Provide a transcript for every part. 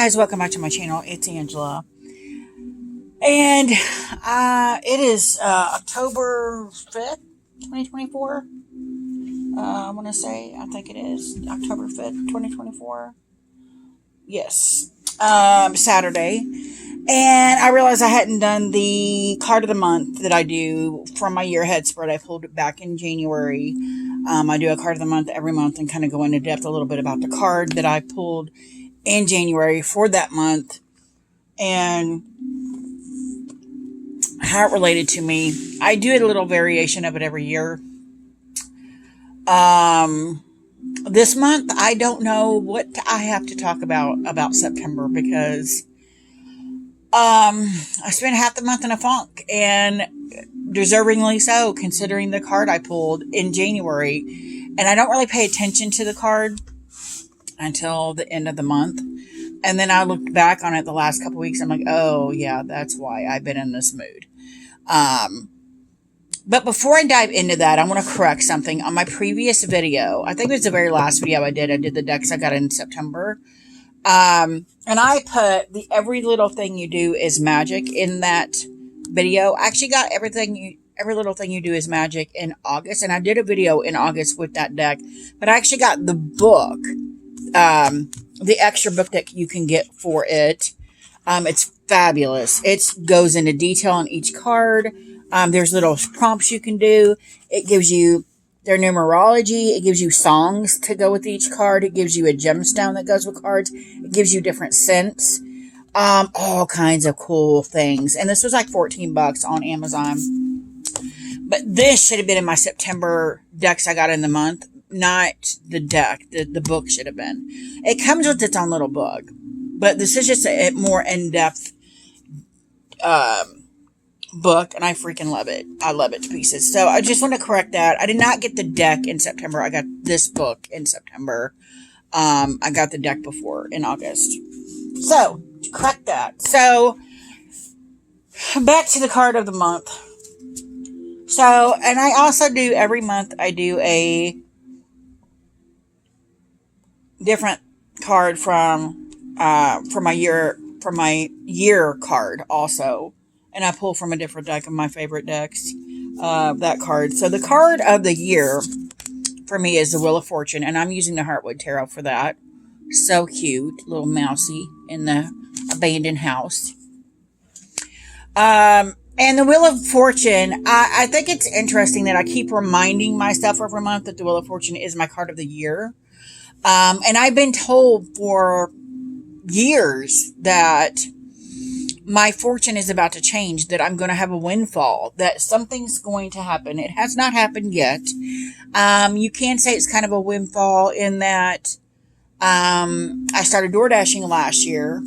guys, welcome back to my channel. It's Angela. And it is October 5th, 2024. I want to say, I think it is October 5th, 2024. Yes. Saturday. And I realized I hadn't done the card of the month that I do from my year ahead spread. I pulled it back in January. I do a card of the month every month and kind of go into depth a little bit about the card that I pulled in January for that month and how it related to me. I do a little variation of it every year. This month, I don't know what I have to talk about September because I spent half the month in a funk, and deservingly so, considering the card I pulled in January. And I don't really pay attention to the card until the end of the month. And then I looked back on it the last couple weeks. I'm like, oh yeah, that's why I've been in this mood. But before I dive into that, I want to correct something on my previous video. I think it was the very last video I did the decks I got in September. And I put the every little thing you do is magic in that video. I actually got every little thing you do is magic in August. And I did a video in August with that deck, but I actually got the book, the extra book that you can get for it. It's fabulous. It goes into detail on each card. There's little prompts you can do. It gives you their numerology. It gives you songs to go with each card. It gives you a gemstone that goes with cards. It gives you different scents. All kinds of cool things. And this was like $14 on Amazon. But this should have been in my September decks I got in the month, not the deck. The book should have been. It comes with its own little book. But this is just a more in-depth book, and I freaking love it. I love it to pieces. So I just want to correct that. I did not get the deck in September. I got this book in September. I got the deck before in August. So, to correct that. So, back to the card of the month. So, and I also do, every month, I do a different card from my year card also. And I pull from a different deck of my favorite decks, that card. So the card of the year for me is the Wheel of Fortune, and I'm using the Heartwood Tarot for that. So cute, little mousy in the abandoned house. And the Wheel of Fortune, I think it's interesting that I keep reminding myself every month that the Wheel of Fortune is my card of the year. And I've been told for years that my fortune is about to change, that I'm going to have a windfall, that something's going to happen. It has not happened yet. You can say it's kind of a windfall in that I started door dashing last year.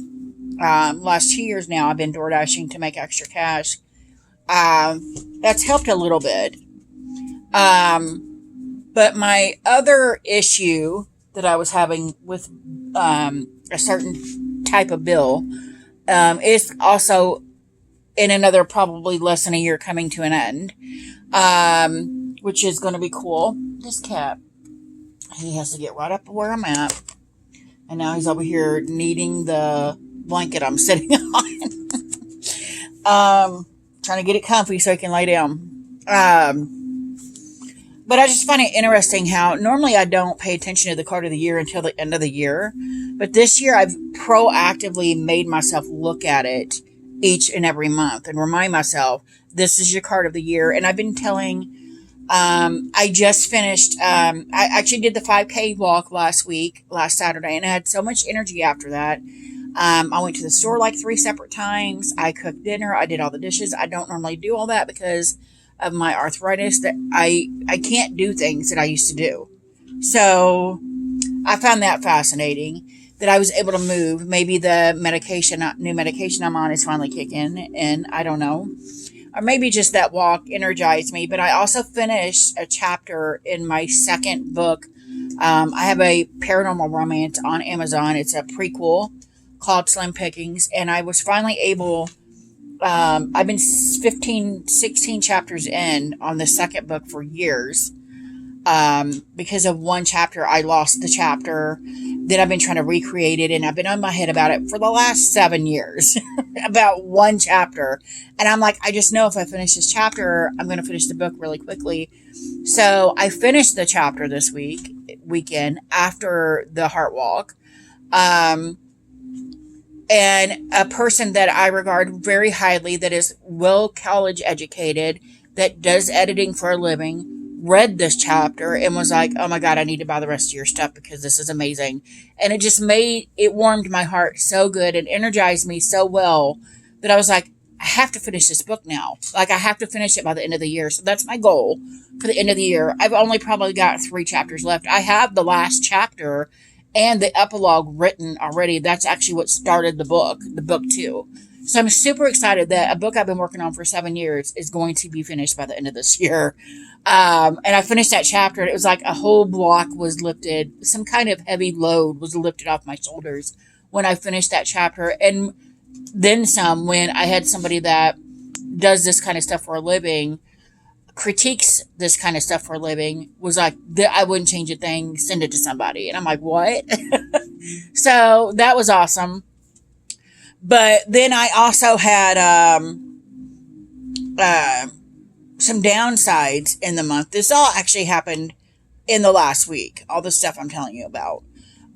Last 2 years now, I've been door dashing to make extra cash. That's helped a little bit. But my other issue that I was having with a certain type of bill is also in another probably less than a year coming to an end, which is going to be cool. This cat, he has to get right up where I'm at, and now he's over here needing the blanket I'm sitting on. Trying to get it comfy so he can lay down. But I just find it interesting how normally I don't pay attention to the card of the year until the end of the year. But this year I've proactively made myself look at it each and every month and remind myself, this is your card of the year. And I've been telling, I just finished, I actually did the 5K walk last Saturday, and I had so much energy after that. I went to the store like 3 separate times. I cooked dinner. I did all the dishes. I don't normally do all that because of my arthritis, that I can't do things that I used to do. So I found that fascinating, that I was able to move. Maybe the new medication I'm on is finally kicking in. I don't know. Or maybe just that walk energized me. But I also finished a chapter in my second book. I have a paranormal romance on Amazon. It's a prequel called Slim Pickings. And I was finally able, I've been 16 chapters in on the second book for years. Because of one chapter, I lost the chapter. Then I've been trying to recreate it, and I've been on my head about it for the last 7 years about one chapter. And I'm like, I just know if I finish this chapter, I'm going to finish the book really quickly. So I finished the chapter this weekend after the Heart Walk. And a person that I regard very highly, that is well college educated, that does editing for a living, read this chapter and was like, oh my God, I need to buy the rest of your stuff because this is amazing. And it warmed my heart so good and energized me so well that I was like, I have to finish this book now. Like, I have to finish it by the end of the year. So that's my goal for the end of the year. I've only probably got 3 chapters left. I have the last chapter and the epilogue written already. That's actually what started the book 2. So I'm super excited that a book I've been working on for 7 years is going to be finished by the end of this year. And I finished that chapter, and it was like a whole block was lifted. Some kind of heavy load was lifted off my shoulders when I finished that chapter. And then some, when I had somebody that does this kind of stuff for a living, critiques this kind of stuff for a living, was like, I wouldn't change a thing, send it to somebody. And I'm like, what? So that was awesome. But then I also had some downsides in the month. This all actually happened in the last week, all the stuff I'm telling you about.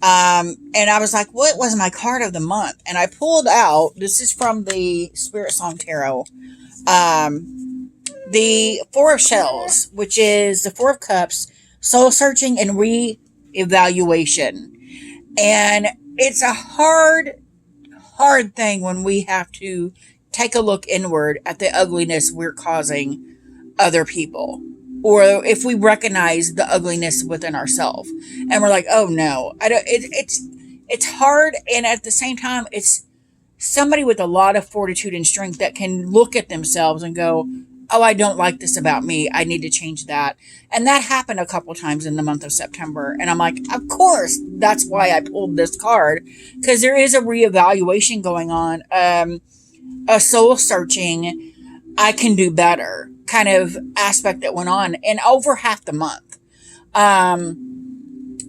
And I was like, what was my card of the month? And I pulled out, this is from the Spirit Song Tarot, the Four of Shells, which is the Four of Cups, soul searching and re-evaluation. And it's a hard thing when we have to take a look inward at the ugliness we're causing other people, or if we recognize the ugliness within ourselves and we're like, oh no, it's hard. And at the same time, it's somebody with a lot of fortitude and strength that can look at themselves and go, oh, I don't like this about me, I need to change that. And that happened a couple times in the month of September. And I'm like, of course, that's why I pulled this card, because there is a reevaluation going on, a soul searching, I can do better kind of aspect that went on. And over half the month, I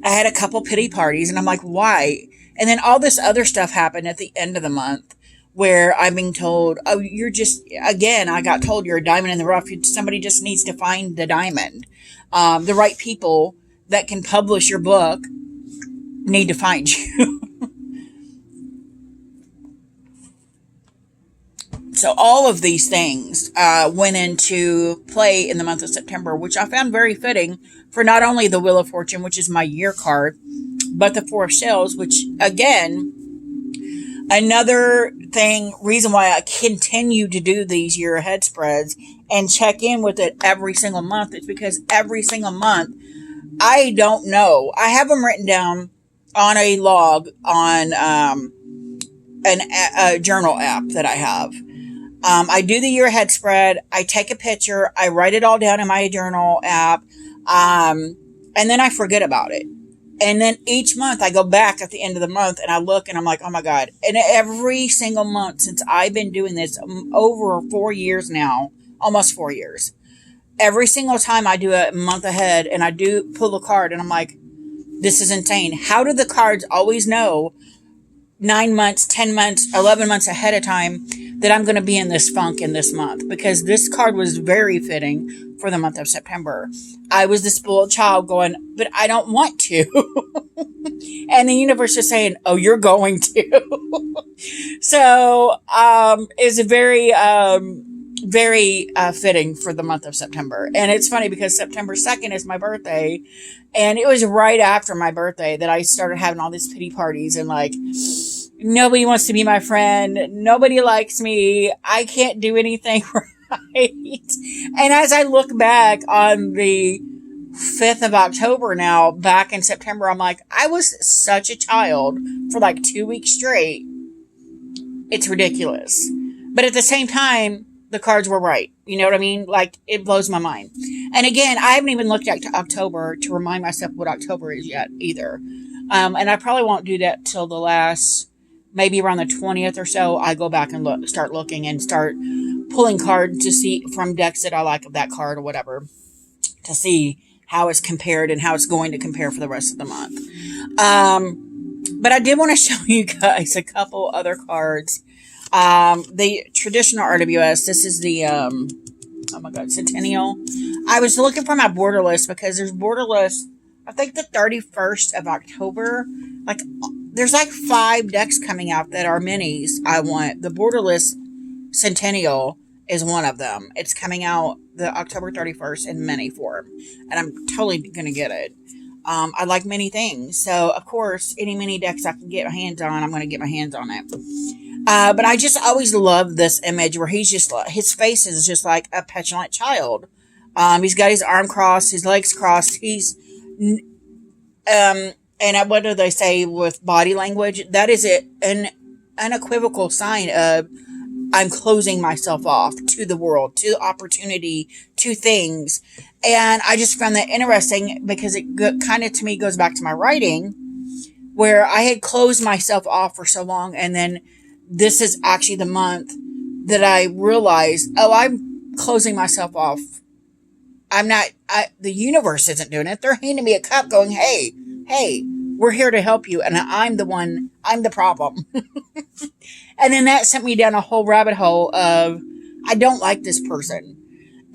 had a couple pity parties, and I'm like, why? And then all this other stuff happened at the end of the month, where I'm being told, oh, I got told you're a diamond in the rough. Somebody just needs to find the diamond. The right people that can publish your book need to find you. So all of these things went into play in the month of September, which I found very fitting for not only the Wheel of Fortune, which is my year card, but the Four of Shells, which, again, another reason why I continue to do these year ahead spreads and check in with it every single month is because every single month, I don't know. I have them written down on a log on a journal app that I have. I do the year ahead spread. I take a picture. I write it all down in my journal app. And then I forget about it. And then each month I go back at the end of the month and I look and I'm like, oh my God. And every single month since I've been doing this over 4 years now, almost 4 years, every single time I do a month ahead and I do pull a card and I'm like, this is insane. How do the cards always know 9 months, 10 months, 11 months ahead of time that I'm going to be in this funk in this month? Because this card was very fitting for the month of September. I was the spoiled child going, but I don't want to. And the universe is saying, oh, you're going to. So, it's very, very fitting for the month of September. And it's funny because September 2nd is my birthday. And it was right after my birthday that I started having all these pity parties and like, nobody wants to be my friend. Nobody likes me. I can't do anything right. And as I look back on the 5th of October now, back in September, I'm like, I was such a child for like 2 weeks straight. It's ridiculous. But at the same time, the cards were right. You know what I mean? Like, it blows my mind. And again, I haven't even looked at October to remind myself what October is yet either. And I probably won't do that till the last, maybe around the 20th or so. I go back and start looking and start pulling cards to see from decks that I like of that card or whatever, to see how it's compared and how it's going to compare for the rest of the month. But I did want to show you guys a couple other cards. The traditional RWS, this is the, oh my God, Centennial. I was looking for my border list because there's border list, I think the 31st of October. Like, there's like 5 decks coming out that are minis I want. The Borderless Centennial is one of them. It's coming out the October 31st in mini form. And I'm totally going to get it. I like many things. So, of course, any mini decks I can get my hands on, I'm going to get my hands on it. But I just always love this image where he's just, his face is just like a petulant child. He's got his arm crossed, his legs crossed. He's, and what do they say with body language? That is an unequivocal sign of I'm closing myself off to the world, to opportunity, to things. And I just found that interesting because it kind of, to me, goes back to my writing where I had closed myself off for so long. And then this is actually the month that I realized, oh, I'm closing myself off. The universe isn't doing it. They're handing me a cup going, hey, we're here to help you. And I'm the problem. And then that sent me down a whole rabbit hole of, I don't like this person.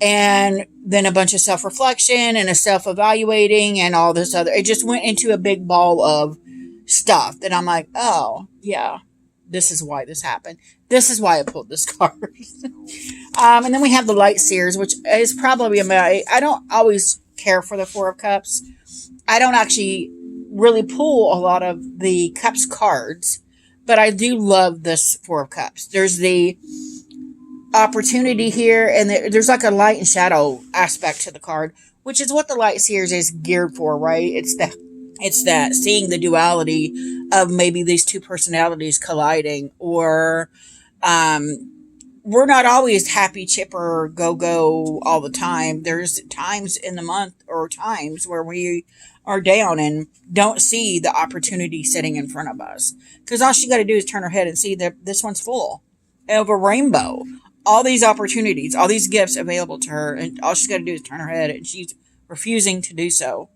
And then a bunch of self-reflection and a self-evaluating and all this other, it just went into a big ball of stuff that I'm like, oh, yeah, this is why this happened. This is why I pulled this card. And then we have the Light Seers, which is probably I don't always care for the Four of Cups. I don't actually really pull a lot of the Cups cards, but I do love this Four of Cups. There's the opportunity here, and there's like a light and shadow aspect to the card, which is what the Light Seers is geared for, right? It's that seeing the duality of maybe these two personalities colliding, or we're not always happy, chipper, go all the time. There's times in the month or times where we are down and don't see the opportunity sitting in front of us. Because all she got to do is turn her head and see that this one's full of a rainbow. All these opportunities, all these gifts available to her, and all she's got to do is turn her head, and she's refusing to do so.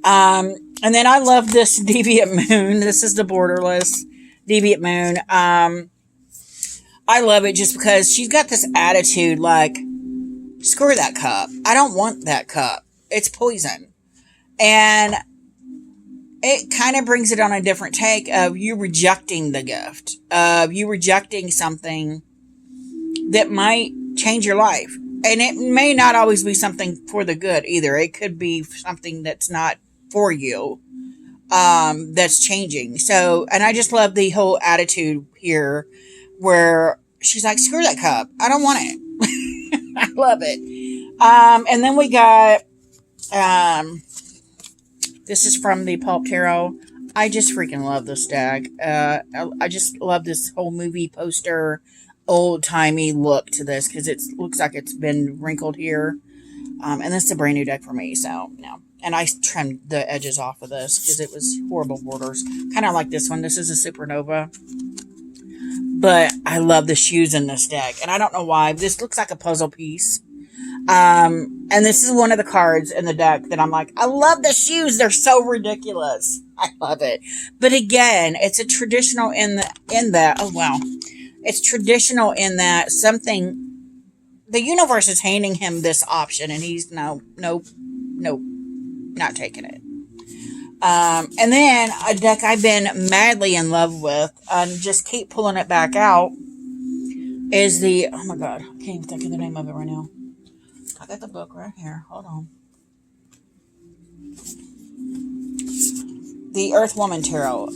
And then I love this Deviant Moon. This is the Borderless Deviant Moon. I love it just because she's got this attitude like, screw that cup. I don't want that cup. It's poison. And it kind of brings it on a different take of you rejecting the gift, of you rejecting something that might change your life. And it may not always be something for the good either. It could be something that's not for you, that's changing. So, and I just love the whole attitude here where she's like, screw that cup. I don't want it. I love it. And then we got, this is from the Pulp Tarot. I just freaking love this deck. I just love this whole movie poster, old-timey look to this because it looks like it's been wrinkled here. And this is a brand new deck for me, so, no. And I trimmed the edges off of this because it was horrible borders. Kind of like this one. This is a Supernova. But I love the shoes in this deck. And I don't know why. This looks like a puzzle piece. And this is one of the cards in the deck that I'm like, I love the shoes. They're so ridiculous. I love it. But again, it's a traditional in that. Oh, wow. It's traditional in that something, the universe is handing him this option and he's no, not taking it. And then a deck I've been madly in love with, and just keep pulling it back out, is the, oh my God, I can't even think of the name of it right now. I got the book right here. Hold on. The Earthwoman Tarot.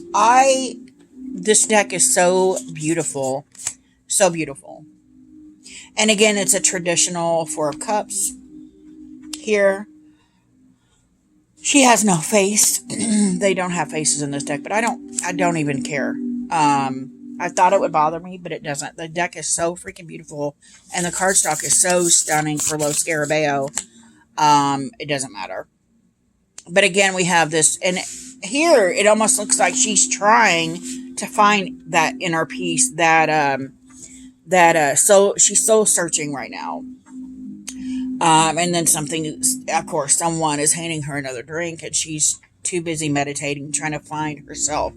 This deck is so beautiful. So beautiful. And again, it's a traditional Four of Cups. Here, she has no face. They don't have faces in this deck, but I don't even care. I thought it would bother me, but it doesn't. The deck is so freaking beautiful, and the cardstock is so stunning for Los Scarabeo. It doesn't matter. But again, we have this, and here it almost looks like she's trying to find that inner peace, so she's soul searching right now. And then something, of course, someone is handing her another drink and she's too busy meditating, trying to find herself.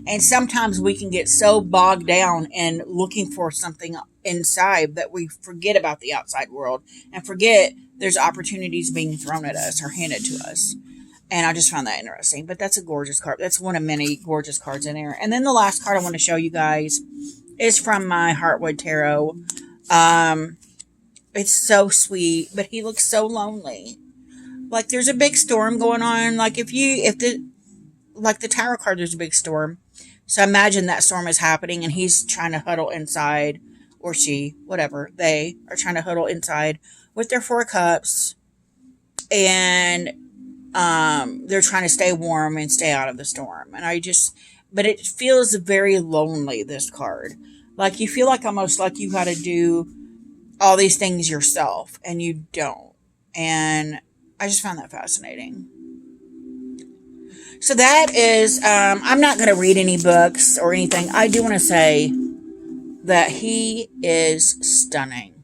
And sometimes we can get so bogged down in looking for something inside that we forget about the outside world and forget there's opportunities being thrown at us or handed to us. And I just found that interesting. But that's a gorgeous card. That's one of many gorgeous cards in there. And then the last card I want to show you guys is from my Heartwood Tarot. It's so sweet, but he looks so lonely. Like there's a big storm going on. Like the Tower card, there's a big storm. So imagine that storm is happening and he's trying to huddle inside, or she, whatever, they are trying to huddle inside with their 4 cups, and they're trying to stay warm and stay out of the storm. But it feels very lonely, this card. Like you feel like almost like you got to do all these things yourself and you don't. And I just found that fascinating. So that is, I'm not going to read any books or anything. I do want to say that he is stunning.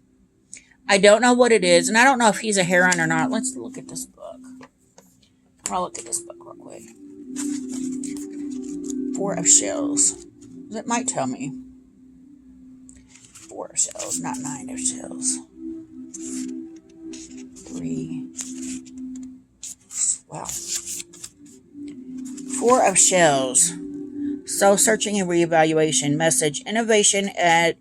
I don't know what it is, and I don't know if he's a Heron or not. Let's look at this book. I'll look at this book real quick. 4 of Shells. It might tell me. 4 of Shells, not 9 of Shells. 3. Wow. 4 of Shells. Soul searching and reevaluation. Message. Innovation at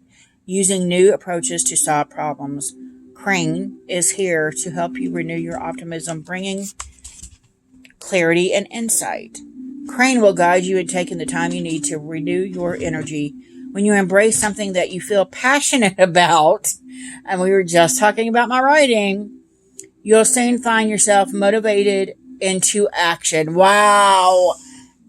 using new approaches to solve problems. Crane is here to help you renew your optimism, bringing clarity and insight. Crane will guide you in taking the time you need to renew your energy. When you embrace something that you feel passionate about, and we were just talking about my writing, you'll soon find yourself motivated into action. Wow.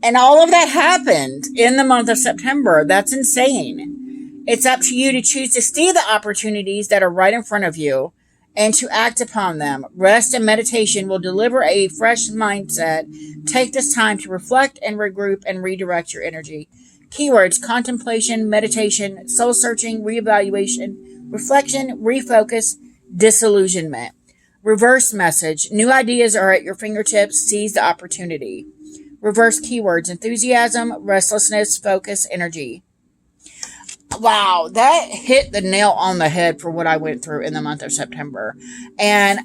And all of that happened in the month of September. That's insane. It's up to you to choose to see the opportunities that are right in front of you and to act upon them. Rest and meditation will deliver a fresh mindset. Take this time to reflect and regroup and redirect your energy. Keywords: contemplation, meditation, soul searching, reevaluation, reflection, refocus, disillusionment. Reverse message: new ideas are at your fingertips. Seize the opportunity. Reverse keywords: enthusiasm, restlessness, focus, energy. Wow, that hit the nail on the head for what I went through in the month of September. And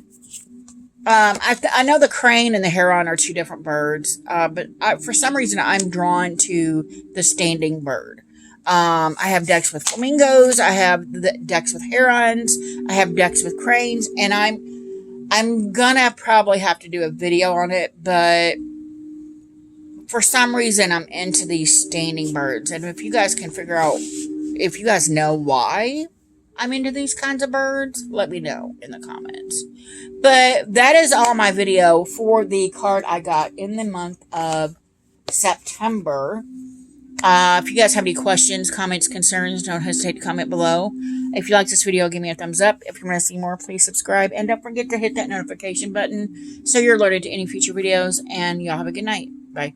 I know the crane and the heron are 2 different birds, but for some reason I'm drawn to the standing bird. I have decks with flamingos, I have decks with herons, I have decks with cranes, and I'm gonna probably have to do a video on it, but for some reason I'm into these standing birds. And if you guys can figure out, if you guys know why I'm into these kinds of birds, let me know in the comments. But that is all my video for the card I got in the month of September. If you guys have any questions, comments, concerns, don't hesitate to comment below. If you like this video, give me a thumbs up. If you want to see more, please subscribe. And don't forget to hit that notification button so you're alerted to any future videos. And y'all have a good night. Bye.